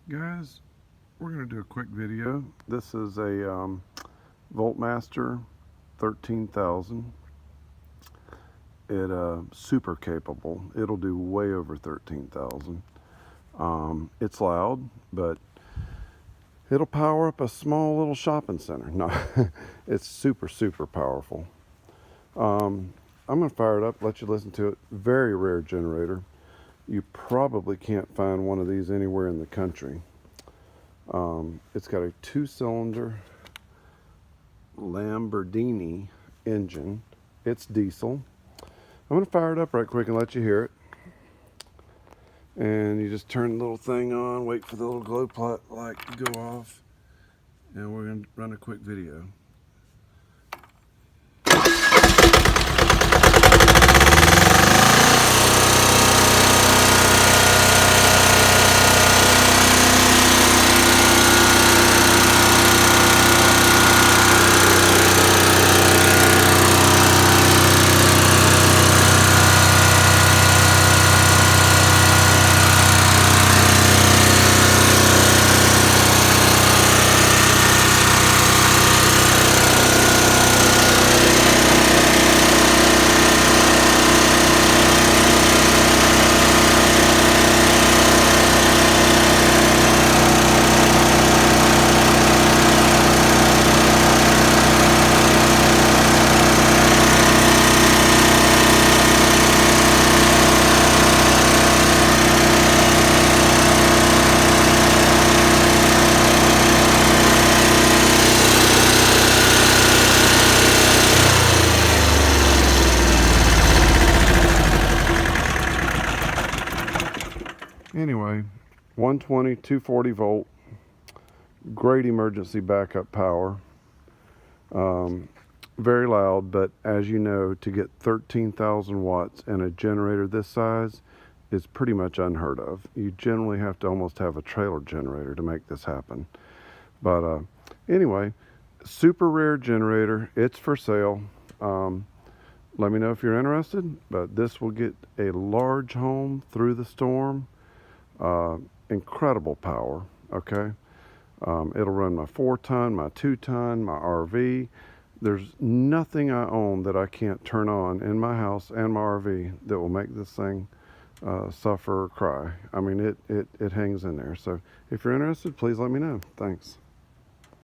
Guys, we're going to do a quick video. This is a Voltmaster 13,000. Super capable. It'll do way over 13,000. It's loud, but it'll power up a small little shopping center. No, it's super powerful. I'm going to fire it up, let you listen to it. Very rare generator. You probably can't find one of these anywhere in the country. It's got a 2-cylinder Lamborghini engine. It's diesel. I'm going to fire it up right quick and let you hear it. And you just turn the little thing on, wait for the little glow light to go off, and we're going to run a quick video. Anyway, 120, 240 volt, great emergency backup power. Very loud, but as you know, to get 13,000 watts in a generator this size is pretty much unheard of. You generally have to almost have a trailer generator to make this happen. But anyway, super rare generator. It's for sale. Let me know if you're interested, but this will get a large home through the storm. Incredible power, okay? It'll run my 4-ton, my 2-ton, my RV. There's nothing I own that I can't turn on in my house and my RV that will make this thing suffer or cry. I mean, it hangs in there. So if you're interested, please let me know. Thanks.